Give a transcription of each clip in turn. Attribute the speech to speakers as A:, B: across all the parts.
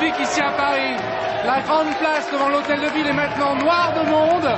A: magnifique ici à Paris. La grande place devant l'hôtel de ville est maintenant noire de monde.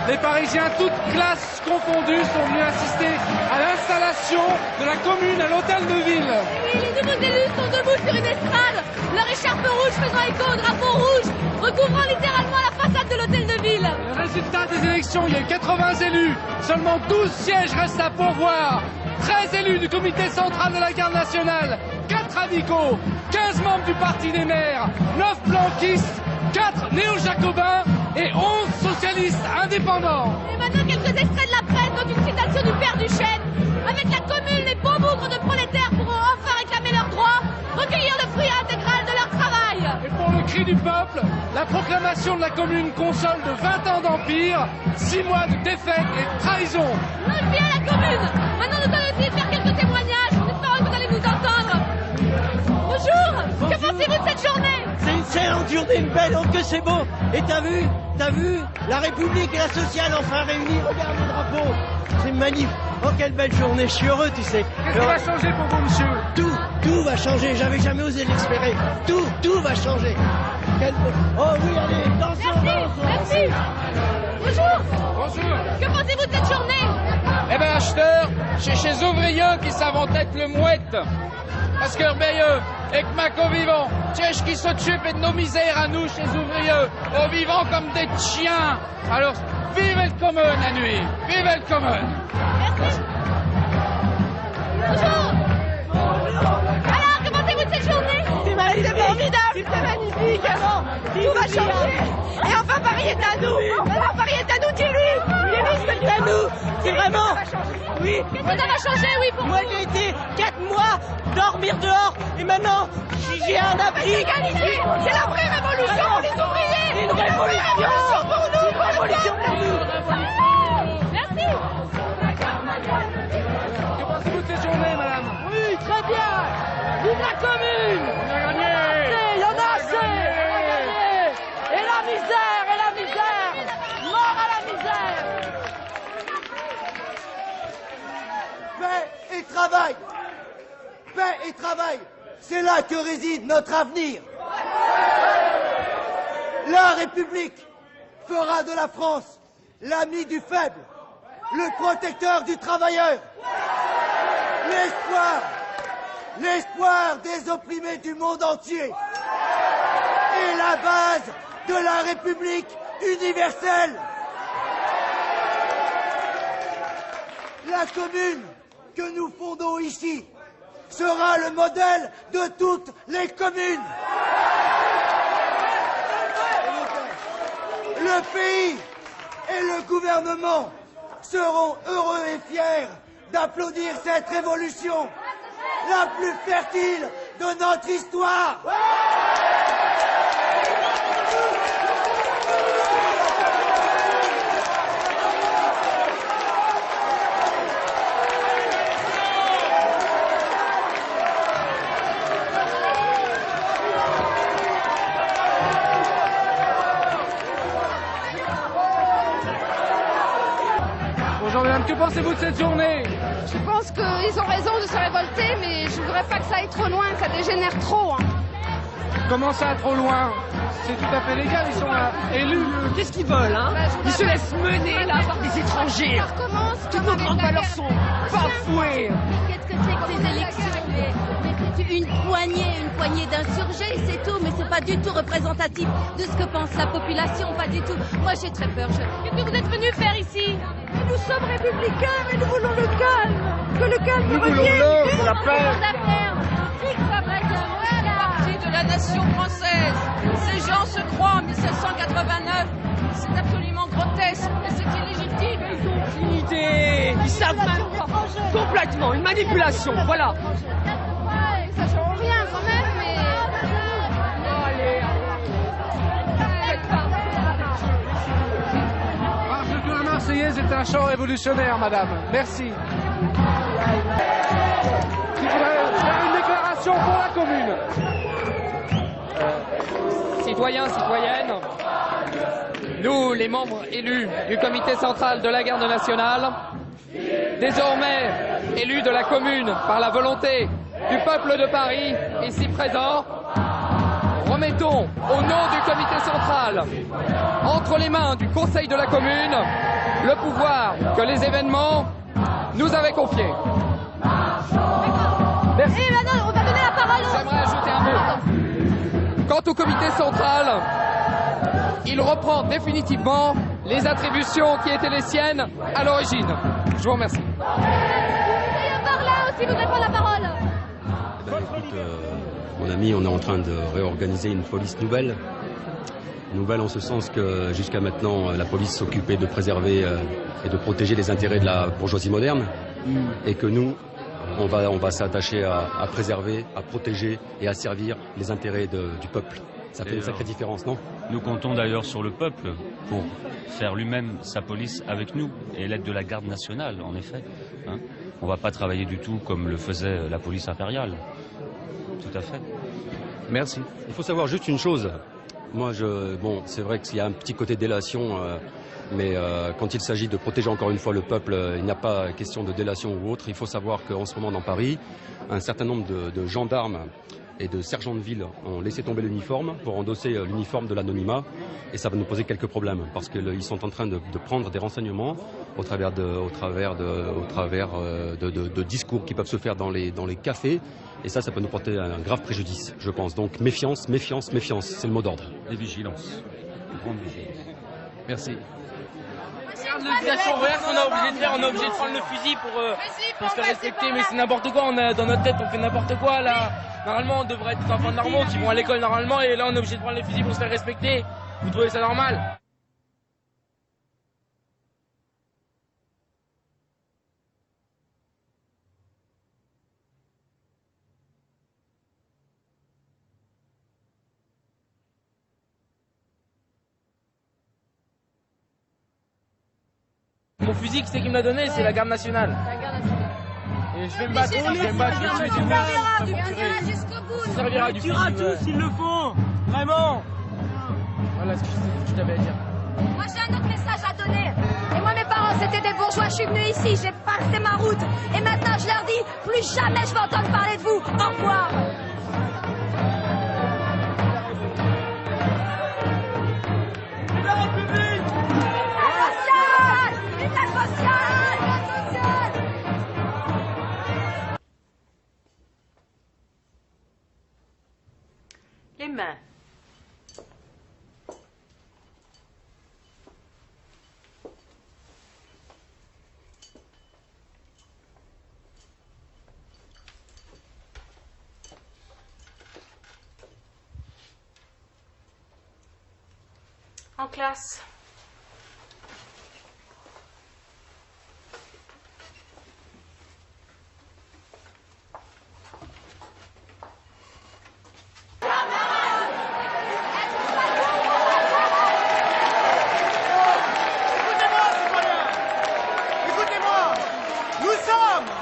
A: Les Parisiens, toutes classes confondues, sont venus assister à l'installation de la commune à l'hôtel de ville.
B: Et oui, les nouveaux élus sont debout sur une estrade, leur écharpe rouge faisant écho au drapeau rouge, recouvrant littéralement la façade de l'hôtel de ville.
A: Le résultat des élections, il y a eu 80 élus. Seulement 12 sièges restent à pourvoir. 13 élus du comité central de la garde nationale, 4 radicaux, 15 membres du parti des maires, 9 blanquistes, 4 néo-jacobins et 11 socialistes indépendants.
B: Et maintenant quelques extraits de la presse, dont une citation du père Duchesne. Avec la commune, les beaux bougres de prolétaires pourront enfin réclamer leurs droits, recueillir le fruit intégral de leur travail.
A: Et pour le cri du peuple, la proclamation de la commune console de 20 ans d'empire, 6 mois de défaite et de trahison.
B: Non, bien la commune. Maintenant nous allons essayer de faire quelques témoignages, en espérant que vous allez nous entendre. Bonjour. Que pensez-vous de cette journée?
C: C'est une excellente journée, une belle, oh que c'est beau. Et t'as vu la République et la sociale enfin réunies, regarde le drapeau. C'est magnifique. Oh quelle belle journée, je suis heureux tu sais.
A: Qu'est-ce qui va changer pour vous, monsieur?
C: Tout va changer, j'avais jamais osé l'espérer. Tout va changer. Oh oui, allez, dansons,
B: Merci. Bonjour.
A: Bonjour.
B: Que pensez-vous de cette journée?
D: Eh ben acheteur, c'est chez ouvriers qui savent être le mouette. Parce que Béieux, et que Maco vivant, c'est qui s'occupe de nos misères à nous chez ouvriers, aux vivants comme des chiens. Alors, vive le commune la nuit, vive le commune.
B: Merci. Bonjour. Alors, que pensez-vous de cette journée?
C: c'est formidable, c'est magnifique. Tout va changer. Et enfin Paris est à nous. Maintenant Paris est à nous, dis-lui, c'est à nous. C'est vraiment. Oui.
B: Qu'est-ce que ça va changer, oui, pour
C: Moi
B: vous?
C: j'ai été 4 mois dormir dehors et maintenant j'ai un abri.
B: L'égalité, c'est la vraie révolution pour les ouvriers.
C: Une révolution pour nous, une révolution pour nous.
B: Merci.
A: Que pensez-vous de cette journée, madame?
C: Oui, très bien. Vive la commune.
A: On a gagné.
C: Il y en a assez. On a gagné. Et la misère. Mort à la misère. Paix et travail. C'est là que réside notre avenir. La République fera de la France l'ami du faible, le protecteur du travailleur, l'espoir des opprimés du monde entier et la base de la République universelle. La commune que nous fondons ici sera le modèle de toutes les communes. Le pays et le gouvernement seront heureux et fiers d'applaudir cette révolution, la plus fertile de notre histoire.
A: Bonjour madame, que pensez-vous de cette journée?
E: Je pense qu'ils ont raison de se révolter, mais je voudrais pas que ça aille trop loin, que ça dégénère trop.
A: Comment ça, trop loin? C'est tout à fait légal, ils sont là, élus.
C: Qu'est-ce qu'ils veulent, hein?
E: Ils se laissent
C: mener là par des étrangers.
E: Ça recommence.
C: Toutes nos grandes valeurs sont bafouées.
B: Qu'est-ce que c'est que ces élections? Une poignée d'insurgés, c'est tout, mais c'est pas du tout représentatif de ce que pense la population, pas du tout. Moi j'ai très peur. Qu'est-ce que vous êtes venus faire ici?
C: Nous sommes républicains, mais nous voulons le calme. Que le calme
D: Nous voulons
C: revienne.
D: l'ordre, la paix.
F: Parti de la nation française. Ces gens se croient en 1789. C'est absolument grotesque et c'est illégitime.
C: Ils ont une idée. Ils savent complètement. Une manipulation, voilà.
E: Ouais, ça change rien quand même, mais...
A: Marche de la Marseillaise est un chant révolutionnaire, madame. Merci. Il faudrait faire une déclaration pour la commune.
D: Citoyens, citoyennes, nous, les membres élus du comité central de la garde nationale, désormais élus de la commune par la volonté du peuple de Paris, ici présent, remettons au nom du comité central, entre les mains du conseil de la commune, le pouvoir que les événements nous avaient confié. Merci.
B: Et maintenant, on va donner la parole au...
D: J'aimerais ajouter un mot. Quant au comité central, il reprend définitivement les attributions qui étaient les siennes à l'origine. Je vous remercie.
B: Par là aussi voudrait prendre la parole.
G: Écoute, mon ami, on est en train de réorganiser une police nouvelle. Nouvelle en ce sens que jusqu'à maintenant, la police s'occupait de préserver et de protéger les intérêts de la bourgeoisie moderne. Et que nous, on va s'attacher à préserver, à protéger et à servir les intérêts du peuple. Ça fait une sacrée différence, non?
H: Nous comptons d'ailleurs sur le peuple pour faire lui-même sa police avec nous et l'aide de la garde nationale, en effet. Hein, on ne va pas travailler du tout comme le faisait la police impériale. Tout à fait.
D: Merci.
G: Il faut savoir juste une chose. Moi, bon, c'est vrai qu'il y a un petit côté délation, mais quand il s'agit de protéger encore une fois le peuple, il n'y a pas question de délation ou autre. Il faut savoir qu'en ce moment, dans Paris, un certain nombre de gendarmes et de sergents de ville ont laissé tomber l'uniforme pour endosser l'uniforme de l'anonymat, et ça va nous poser quelques problèmes parce qu'ils sont en train de prendre des renseignements au travers de discours qui peuvent se faire dans les cafés, et ça peut nous porter un grave préjudice, je pense. Donc méfiance, méfiance, méfiance, c'est le mot d'ordre.
H: Et vigilance. Grande vigilance.
D: Merci.
A: L'utilisation ouverte qu'on a obligé de faire, on est obligé de prendre le fusil pour se faire respecter, mais c'est n'importe quoi, dans notre tête on fait n'importe quoi là. Normalement on devrait être des enfants normaux qui vont à l'école normalement, et là on est obligé de prendre les fusils pour se faire respecter. Vous trouvez ça normal? Mon fusil, qui c'est qui me l'a donné? C'est la garde nationale.
B: La garde nationale.
A: Et je vais me battre, je vais me battre, je vais tuer du monde.
B: Tu ira jusqu'au bout.
A: Ça servira du fusil.
C: tous, il le faut. Vraiment.
A: Voilà ce que je t'avais à dire.
B: Moi j'ai un autre message à donner. Et moi mes parents c'était des bourgeois, je suis venue ici, j'ai passé ma route. Et maintenant je leur dis, plus jamais je vais entendre parler de vous. Au revoir.
C: La République.
B: L'État social. L'État social.
I: Les mains. En classe.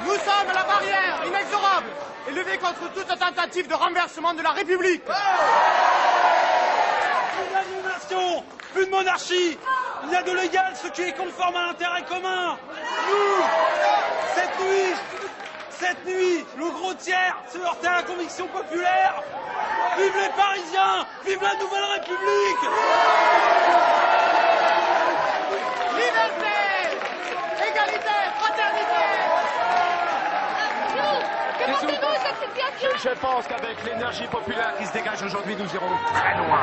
C: Nous sommes à la barrière inexorable, élevée contre toute tentative de renversement de la République. Plus d'aliénation, plus de monarchie. Il y a de légal ce qui est conforme à l'intérêt commun. Nous, cette nuit, le gros tiers se heurtait à la conviction populaire. Vive les Parisiens, vive la Nouvelle République. Liberté, égalité, fraternité.
B: Que pensez-vous de cette situation?
J: Je pense qu'avec l'énergie populaire qui se dégage aujourd'hui, nous irons très loin.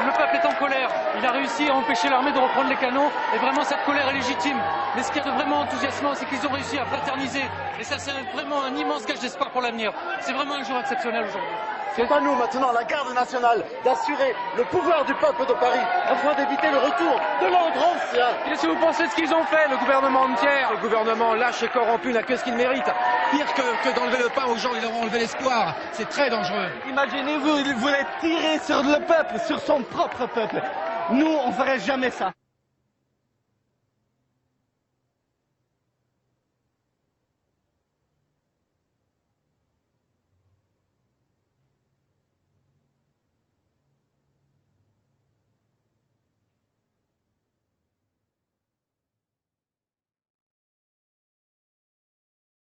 K: Le peuple est en colère. Il a réussi à empêcher l'armée de reprendre les canons, et vraiment cette colère est légitime. Mais ce qui est vraiment enthousiasmant, c'est qu'ils ont réussi à fraterniser. Et ça, c'est vraiment un immense gage d'espoir pour l'avenir. C'est vraiment un jour exceptionnel aujourd'hui.
C: C'est à nous maintenant, la garde nationale, d'assurer le pouvoir du peuple de Paris, afin d'éviter le retour de l'ordre ancien.
A: Qu'est-ce que vous pensez de ce qu'ils ont fait, le gouvernement entier? Le gouvernement lâche et corrompu n'a que ce qu'il mérite. Pire que d'enlever le pain aux gens, ils leur ont enlevé l'espoir. C'est très dangereux.
C: Imaginez-vous, il voulait tirer sur le peuple, sur son propre peuple. Nous, on ferait jamais ça.